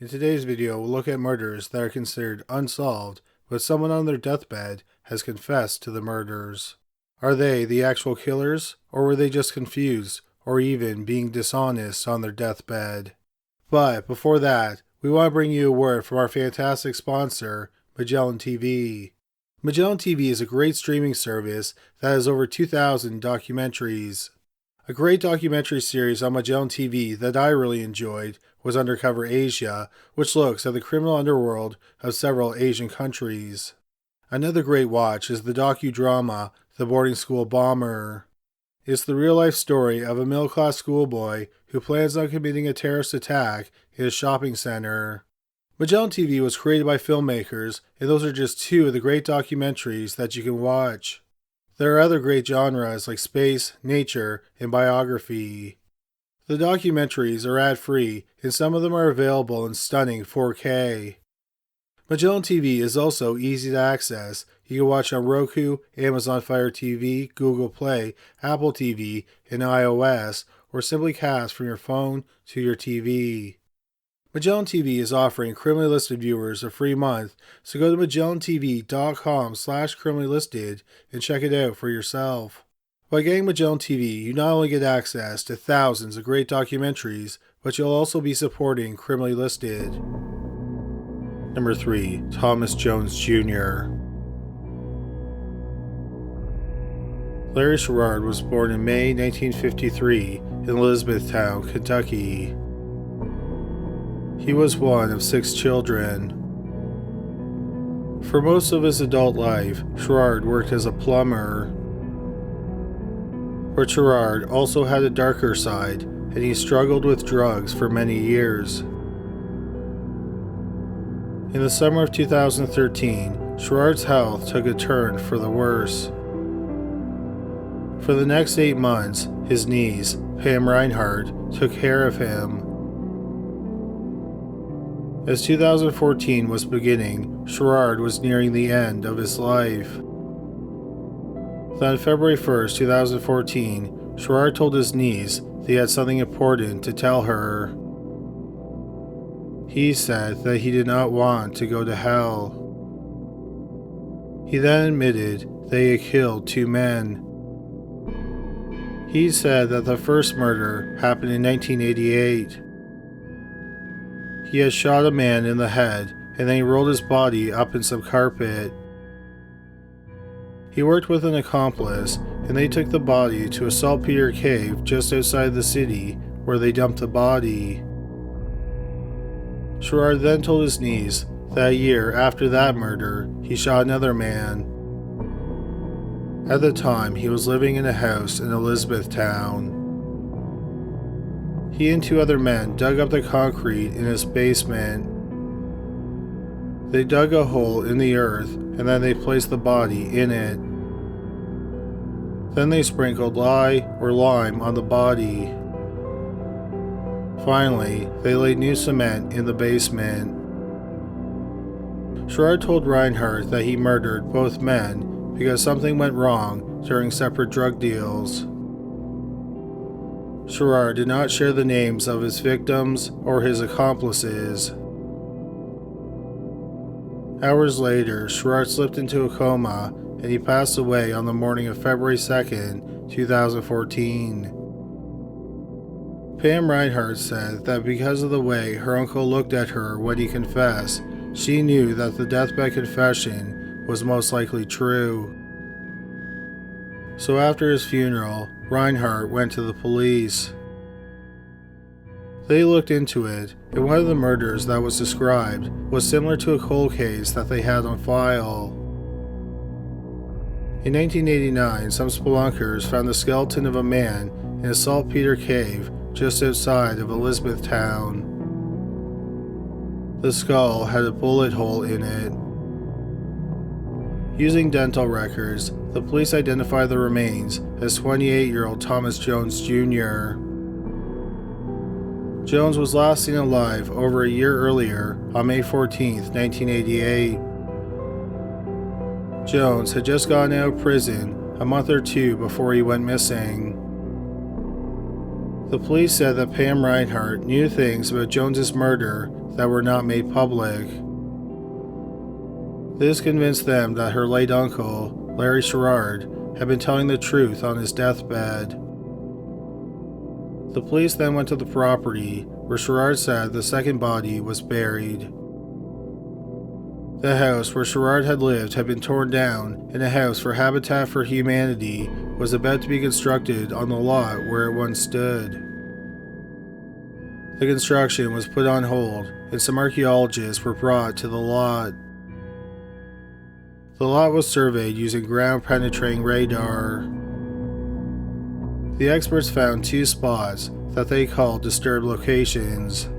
In today's video, we'll look at murders that are considered unsolved, but someone on their deathbed has confessed to the murders. Are they the actual killers, or were they just confused, or even being dishonest on their deathbed? But before that, we want to bring you a word from our fantastic sponsor, Magellan TV. Magellan TV is a great streaming service that has over 2,000 documentaries. A great documentary series on Magellan TV that I really enjoyed was Undercover Asia, which looks at the criminal underworld of several Asian countries. Another great watch is the docudrama The Boarding School Bomber. It's the real-life story of a middle-class schoolboy who plans on committing a terrorist attack in a shopping center. Magellan TV was created by filmmakers, and those are just two of the great documentaries that you can watch. There are other great genres like space, nature, and biography. The documentaries are ad-free, and some of them are available in stunning 4K. Magellan TV is also easy to access. You can watch on Roku, Amazon Fire TV, Google Play, Apple TV, and iOS, or simply cast from your phone to your TV. Magellan TV is offering criminally listed viewers a free month, so go to magellantv.com/criminallylisted and check it out for yourself. By getting Magellan TV, you not only get access to thousands of great documentaries, but you'll also be supporting Criminally Listed. Number 3. Thomas Jones Jr. Larry Sherrard was born in May 1953 in Elizabethtown, Kentucky. He was one of 6 children. For most of his adult life, Sherrard worked as a plumber. But Sherrard also had a darker side, and he struggled with drugs for many years. In the summer of 2013, Sherrard's health took a turn for the worse. For the next 8 months, his niece, Pam Reinhardt, took care of him. As 2014 was beginning, Sherrard was nearing the end of his life. Then on February 1st, 2014, Sherrard told his niece that he had something important to tell her. He said that he did not want to go to hell. He then admitted that he had killed 2 men. He said that the first murder happened in 1988. He had shot a man in the head, and then he rolled his body up in some carpet. He worked with an accomplice, and they took the body to a saltpeter cave just outside the city, where they dumped the body. Sherrard then told his niece that a year after that murder, he shot another man. At the time, he was living in a house in Elizabethtown. He and 2 other men dug up the concrete in his basement. They dug a hole in the earth, and then they placed the body in it. Then they sprinkled lye or lime on the body. Finally, they laid new cement in the basement. Sherrard told Reinhardt that he murdered both men because something went wrong during separate drug deals. Sherrard did not share the names of his victims or his accomplices. Hours later, Sherrard slipped into a coma and he passed away on the morning of February 2nd, 2014. Pam Reinhardt said that because of the way her uncle looked at her when he confessed, she knew that the deathbed confession was most likely true. So after his funeral, Reinhardt went to the police. They looked into it, and one of the murders that was described was similar to a cold case that they had on file. In 1989, some spelunkers found the skeleton of a man in a saltpeter cave just outside of Elizabethtown. The skull had a bullet hole in it. Using dental records, the police identified the remains as 28-year-old Thomas Jones Jr. Jones was last seen alive over a year earlier on May 14, 1988. Jones had just gotten out of prison a month or 2 before he went missing. The police said that Pam Reinhardt knew things about Jones's murder that were not made public. This convinced them that her late uncle, Larry Sherrard, had been telling the truth on his deathbed. The police then went to the property where Sherrard said the second body was buried. The house where Sherrard had lived had been torn down, and a house for Habitat for Humanity was about to be constructed on the lot where it once stood. The construction was put on hold, and some archaeologists were brought to the lot. The lot was surveyed using ground-penetrating radar. The experts found 2 spots that they called disturbed locations.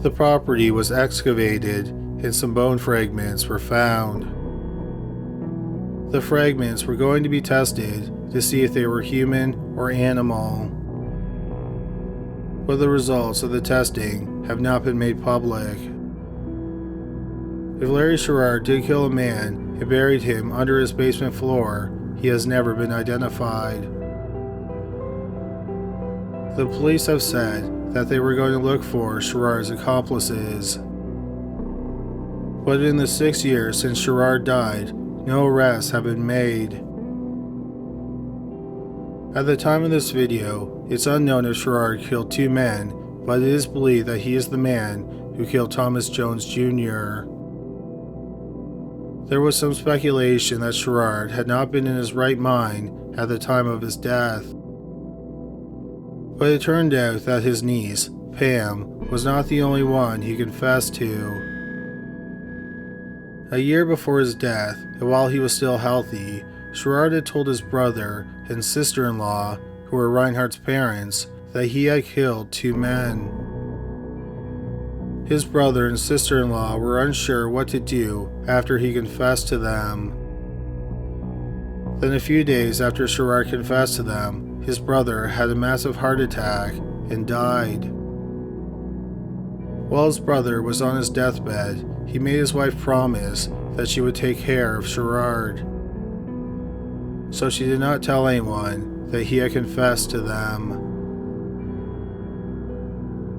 The property was excavated and some bone fragments were found. The fragments were going to be tested to see if they were human or animal, but the results of the testing have not been made public. If Larry Sherrard did kill a man and buried him under his basement floor, he has never been identified. The police have said that they were going to look for Sherrard's accomplices. But in the 6 years since Sherrard died, no arrests have been made. At the time of this video, it's unknown if Sherrard killed 2 men, but it is believed that he is the man who killed Thomas Jones Jr. There was some speculation that Sherrard had not been in his right mind at the time of his death. But it turned out that his niece, Pam, was not the only one he confessed to. A year before his death, and while he was still healthy, Sherrard had told his brother and sister-in-law, who were Reinhardt's parents, that he had killed 2 men. His brother and sister-in-law were unsure what to do after he confessed to them. Then a few days after Sherrard confessed to them, his brother had a massive heart attack and died. While his brother was on his deathbed, he made his wife promise that she would take care of Sherrard. So she did not tell anyone that he had confessed to them.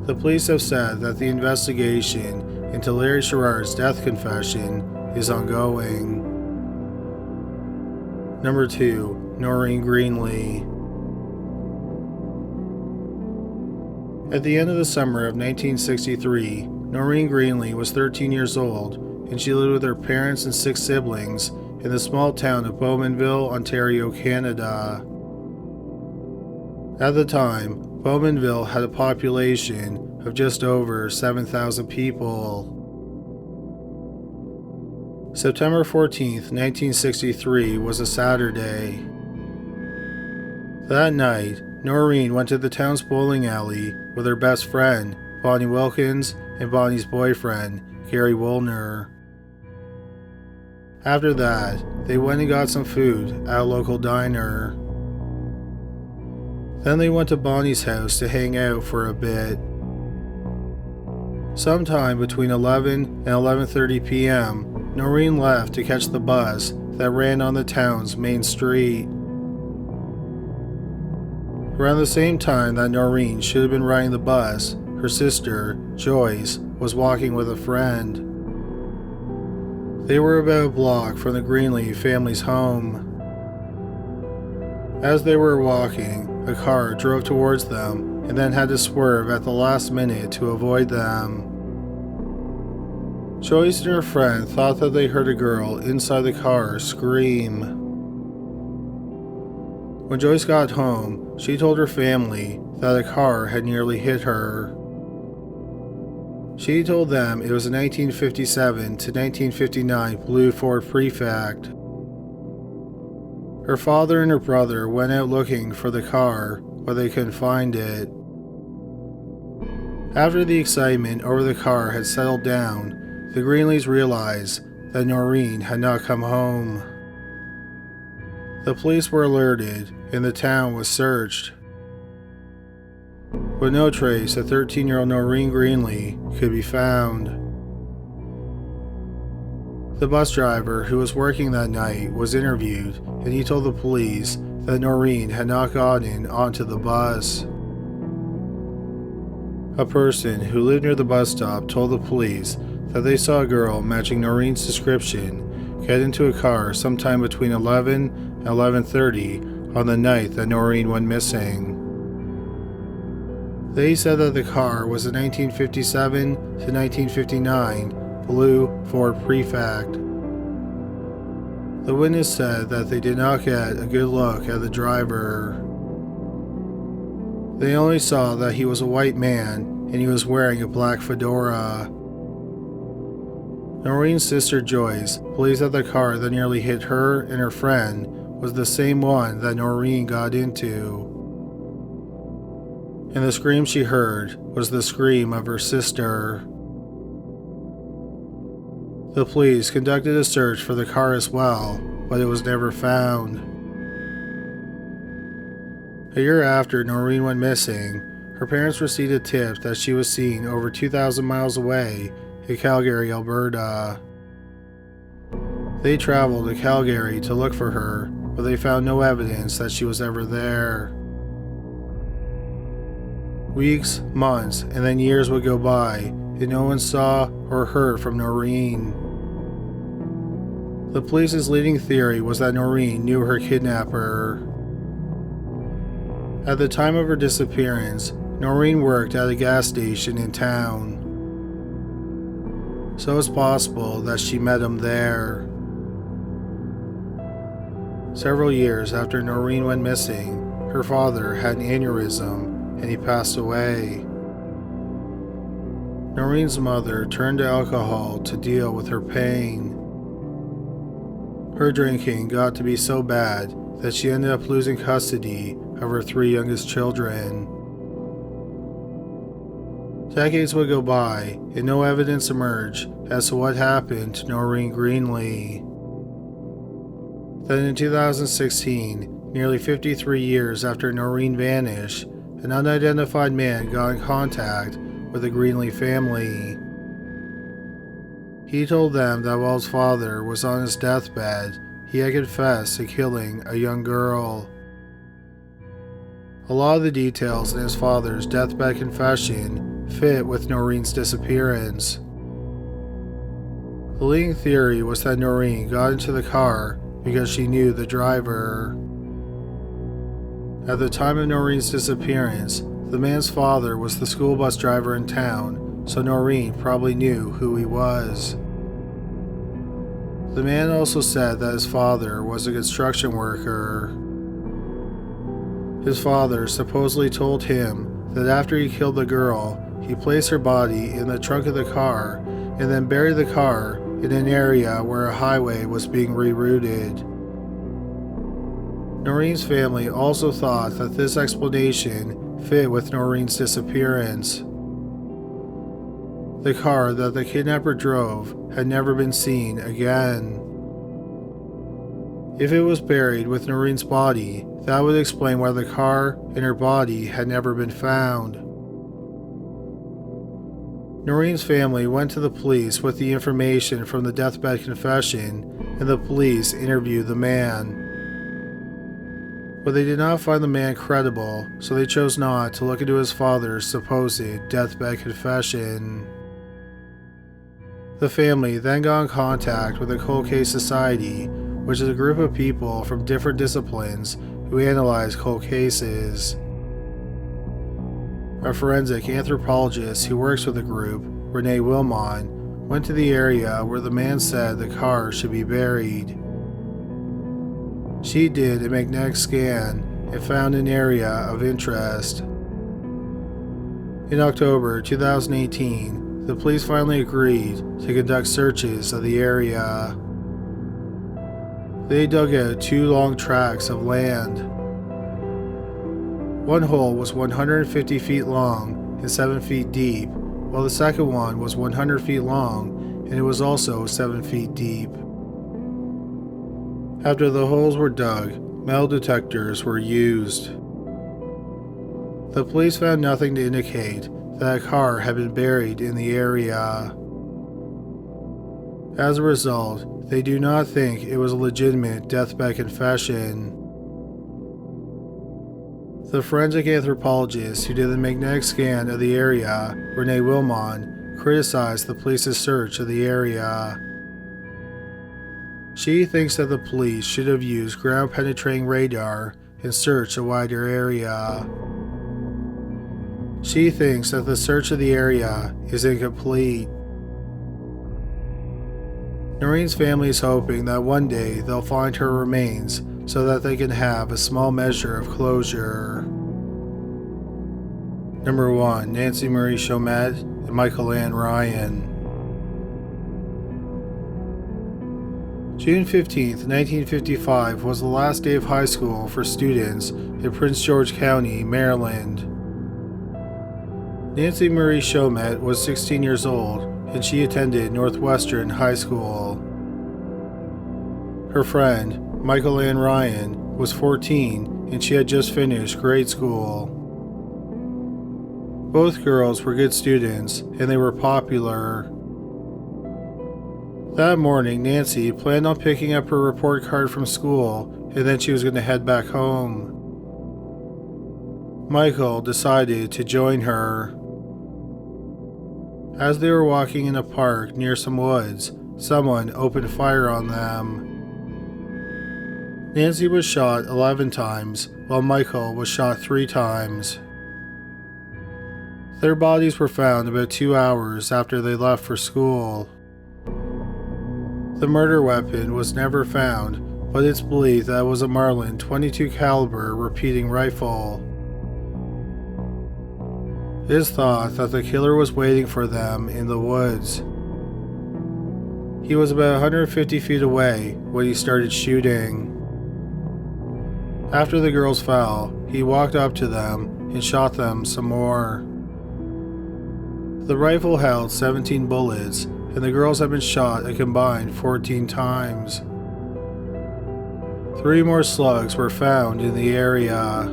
The police have said that the investigation into Larry Sherrard's death confession is ongoing. Number 2. Noreen Greenley. At the end of the summer of 1963, Noreen Greenley was 13 years old, and she lived with her parents and 6 siblings in the small town of Bowmanville, Ontario, Canada. At the time, Bowmanville had a population of just over 7,000 people. September 14th, 1963 was a Saturday. That night, Noreen went to the town's bowling alley with her best friend, Bonnie Wilkins, and Bonnie's boyfriend, Gary Woolner. After that, they went and got some food at a local diner. Then they went to Bonnie's house to hang out for a bit. Sometime between 11 and 11:30 p.m., Noreen left to catch the bus that ran on the town's main street. Around the same time that Noreen should have been riding the bus, her sister, Joyce, was walking with a friend. They were about a block from the Greenley family's home. As they were walking, a car drove towards them and then had to swerve at the last minute to avoid them. Joyce and her friend thought that they heard a girl inside the car scream. When Joyce got home, she told her family that a car had nearly hit her. She told them it was a 1957 to 1959 blue Ford Prefect. Her father and her brother went out looking for the car, but they couldn't find it. After the excitement over the car had settled down, the Greenleys realized that Noreen had not come home. The police were alerted and the town was searched. But no trace of 13-year-old Noreen Greenley could be found. The bus driver who was working that night was interviewed, and he told the police that Noreen had not gotten onto the bus. A person who lived near the bus stop told the police that they saw a girl matching Noreen's description get into a car sometime between 11 and 11:30 on the night that Noreen went missing. They said that the car was a 1957 to 1959 blue Ford Prefect. The witness said that they did not get a good look at the driver. They only saw that he was a white man and he was wearing a black fedora. Noreen's sister Joyce believes that the car that nearly hit her and her friend was the same one that Noreen got into. And the scream she heard was the scream of her sister. The police conducted a search for the car as well, but it was never found. A year after Noreen went missing, her parents received a tip that she was seen over 2,000 miles away in Calgary, Alberta. They traveled to Calgary to look for her, but they found no evidence that she was ever there. Weeks, months, and then years would go by, and no one saw or heard from Noreen. The police's leading theory was that Noreen knew her kidnapper. At the time of her disappearance, Noreen worked at a gas station in town. So it's possible that she met him there. Several years after Noreen went missing, her father had an aneurysm and he passed away. Noreen's mother turned to alcohol to deal with her pain. Her drinking got to be so bad that she ended up losing custody of her 3 youngest children. Decades would go by and no evidence emerged as to what happened to Noreen Greenley. Then in 2016, nearly 53 years after Noreen vanished, an unidentified man got in contact with the Greenley family. He told them that while his father was on his deathbed, he had confessed to killing a young girl. A lot of the details in his father's deathbed confession fit with Noreen's disappearance. The leading theory was that Noreen got into the car because she knew the driver. At the time of Noreen's disappearance, the man's father was the school bus driver in town, so Noreen probably knew who he was. The man also said that his father was a construction worker. His father supposedly told him that after he killed the girl, he placed her body in the trunk of the car and then buried the car in an area where a highway was being rerouted. Noreen's family also thought that this explanation fit with Noreen's disappearance. The car that the kidnapper drove had never been seen again. If it was buried with Noreen's body, that would explain why the car and her body had never been found. Noreen's family went to the police with the information from the deathbed confession, and the police interviewed the man. But they did not find the man credible, so they chose not to look into his father's supposed deathbed confession. The family then got in contact with the Cold Case Society, which is a group of people from different disciplines who analyze cold cases. A forensic anthropologist who works with the group, Renee Wilmot, went to the area where the man said the car should be buried. She did a magnetic scan and found an area of interest. In October 2018, the police finally agreed to conduct searches of the area. They dug out 2 long tracts of land. One hole was 150 feet long and 7 feet deep, while the second one was 100 feet long and it was also 7 feet deep. After the holes were dug, metal detectors were used. The police found nothing to indicate that a car had been buried in the area. As a result, they do not think it was a legitimate deathbed confession. The forensic anthropologist who did the magnetic scan of the area, Renee Wilmon, criticized the police's search of the area. She thinks that the police should have used ground-penetrating radar and searched a wider area. She thinks that the search of the area is incomplete. Noreen's family is hoping that one day they'll find her remains so that they can have a small measure of closure. Number 1. Nancy Marie Shomette and Michael Ann Ryan. June 15, 1955 was the last day of high school for students in Prince George County, Maryland. Nancy Marie Shomette was 16 years old and she attended Northwestern High School. Her friend, Michael Ann Ryan, was 14 and she had just finished grade school. Both girls were good students and they were popular. That morning, Nancy planned on picking up her report card from school and then she was going to head back home. Michael decided to join her. As they were walking in a park near some woods, someone opened fire on them. Nancy was shot 11 times, while Michael was shot 3 times. Their bodies were found about 2 hours after they left for school. The murder weapon was never found, but it's believed that it was a Marlin .22 caliber repeating rifle. It is thought that the killer was waiting for them in the woods. He was about 150 feet away when he started shooting. After the girls fell, he walked up to them and shot them some more. The rifle held 17 bullets, and the girls had been shot a combined 14 times. 3 more slugs were found in the area.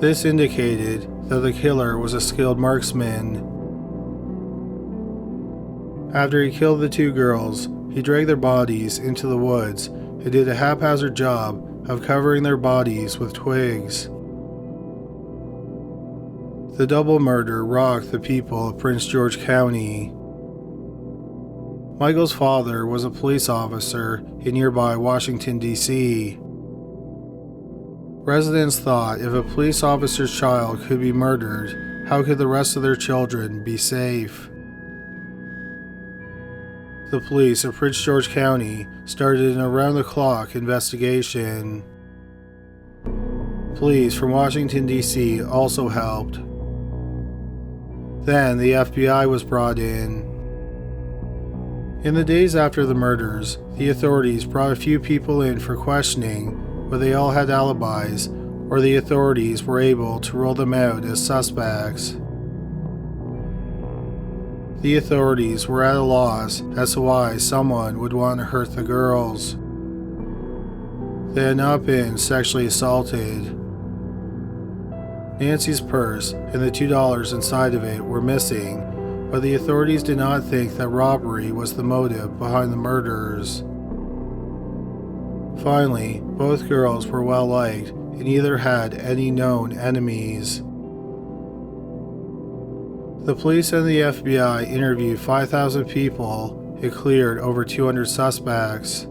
This indicated that the killer was a skilled marksman. After he killed the 2 girls, he dragged their bodies into the woods and did a haphazard job of covering their bodies with twigs. The double murder rocked the people of Prince George County. Michael's father was a police officer in nearby Washington, D.C. Residents thought if a police officer's child could be murdered, how could the rest of their children be safe? The police of Prince George County started an around-the-clock investigation. Police from Washington, D.C. also helped. Then the FBI was brought in. In the days after the murders, the authorities brought a few people in for questioning, but they all had alibis, or the authorities were able to rule them out as suspects. The authorities were at a loss as to why someone would want to hurt the girls. They had not been sexually assaulted. Nancy's purse and the $2 inside of it were missing, but the authorities did not think that robbery was the motive behind the murders. Finally, both girls were well liked and neither had any known enemies. The police and the FBI interviewed 5,000 people and cleared over 200 suspects.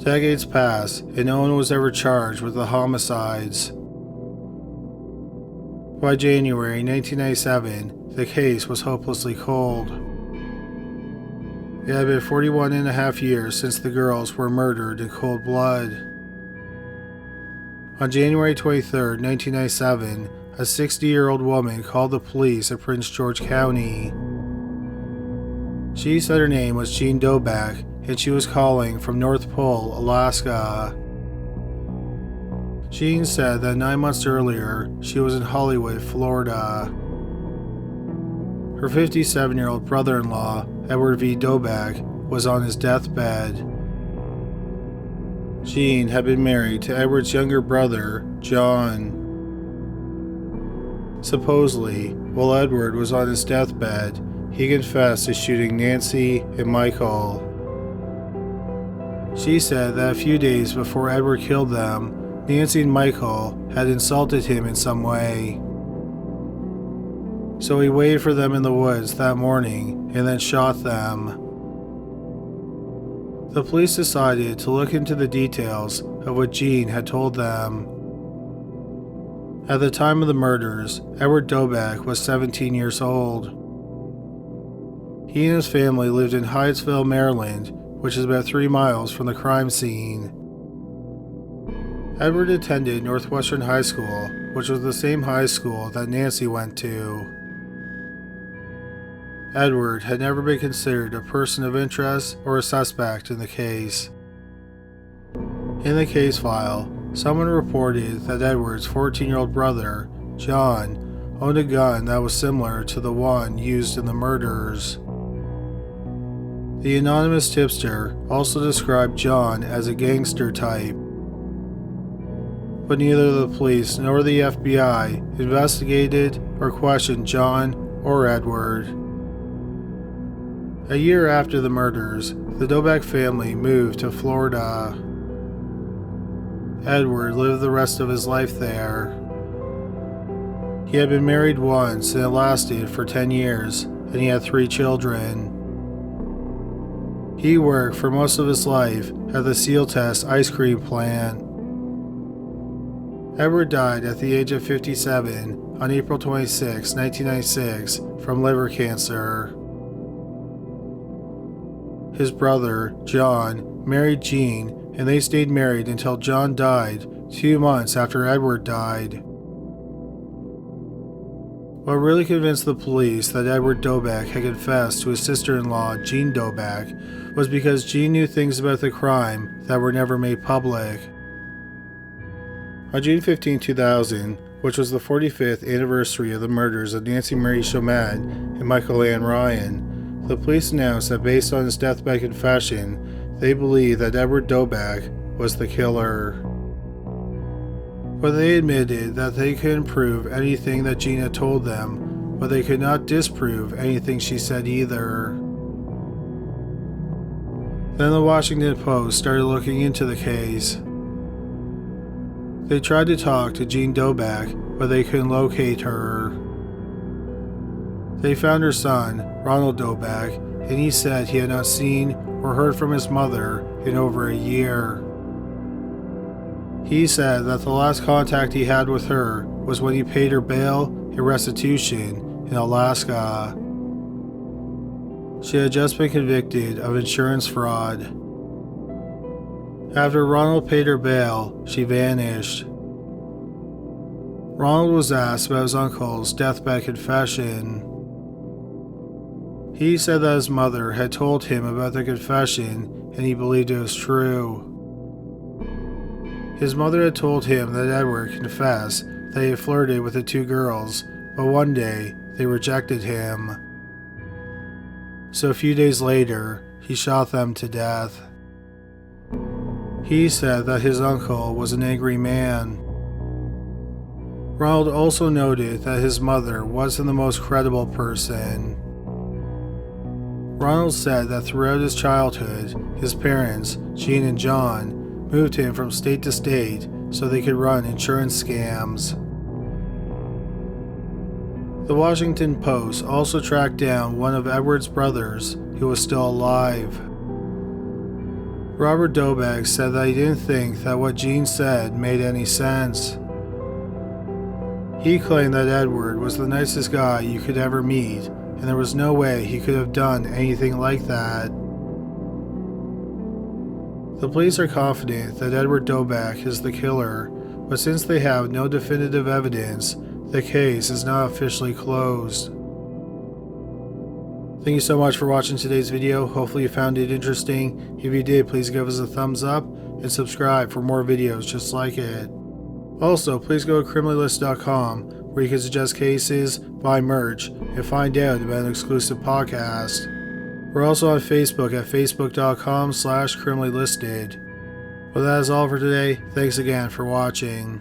Decades passed and no one was ever charged with the homicides. By January 1997, the case was hopelessly cold. It had been 41 and a half years since the girls were murdered in cold blood. On January 23, 1997, a 60-year-old woman called the police at Prince George County. She said her name was Jean Doback and she was calling from North Pole, Alaska. Jean said that 9 months earlier, she was in Hollywood, Florida. Her 57-year-old brother-in-law, Edward V. Doback, was on his deathbed. Jean had been married to Edward's younger brother, John. Supposedly, while Edward was on his deathbed, he confessed to shooting Nancy and Michael. She said that a few days before Edward killed them, Nancy and Michael had insulted him in some way. So he waited for them in the woods that morning and then shot them. The police decided to look into the details of what Jean had told them. At the time of the murders, Edward Doback was 17 years old. He and his family lived in Hyattsville, Maryland, which is about 3 miles from the crime scene. Edward attended Northwestern High School, which was the same high school that Nancy went to. Edward had never been considered a person of interest or a suspect in the case. In the case file, someone reported that Edward's 14-year-old brother, John, owned a gun that was similar to the one used in the murders. The anonymous tipster also described John as a gangster type. But neither the police nor the FBI investigated or questioned John or Edward. A year after the murders, the Doback family moved to Florida. Edward lived the rest of his life there. He had been married once and it lasted for 10 years, and he had 3 children. He worked for most of his life at the Seal Test ice cream plant. Edward died at the age of 57 on April 26, 1996, from liver cancer. His brother, John, married Jean, and they stayed married until John died 2 months after Edward died. What really convinced the police that Edward Doback had confessed to his sister-in-law, Jean Doback, was because Jean knew things about the crime that were never made public. On June 15, 2000, which was the 45th anniversary of the murders of Nancy Marie Shomette and Michael Ann Ryan, the police announced that based on his deathbed confession, they believed that Edward Doback was the killer. But they admitted that they couldn't prove anything that Jean had told them, but they could not disprove anything she said either. Then the Washington Post started looking into the case. They tried to talk to Jean Doback, but they couldn't locate her. They found her son, Ronald Doback, and he said he had not seen or heard from his mother in over a year. He said that the last contact he had with her was when he paid her bail and restitution in Alaska. She had just been convicted of insurance fraud. After Ronald paid her bail, she vanished. Ronald was asked about his uncle's deathbed confession. He said that his mother had told him about the confession and he believed it was true. His mother had told him that Edward confessed that he had flirted with the 2 girls, but one day they rejected him. So a few days later, he shot them to death. He said that his uncle was an angry man. Ronald also noted that his mother wasn't the most credible person. Ronald said that throughout his childhood, his parents, Jean and John, moved him from state to state so they could run insurance scams. The Washington Post also tracked down one of Edward's brothers who was still alive. Robert Doback said that he didn't think that what Jean said made any sense. He claimed that Edward was the nicest guy you could ever meet, and there was no way he could have done anything like that. The police are confident that Edward Doback is the killer, but since they have no definitive evidence, the case is not officially closed. Thank you so much for watching today's video. Hopefully you found it interesting. If you did, please give us a thumbs up and subscribe for more videos just like it. Also, please go to criminallist.com where you can suggest cases, buy merch, and find out about an exclusive podcast. We're also on Facebook at facebook.com/criminallylisted. Well, that is all for today. Thanks again for watching.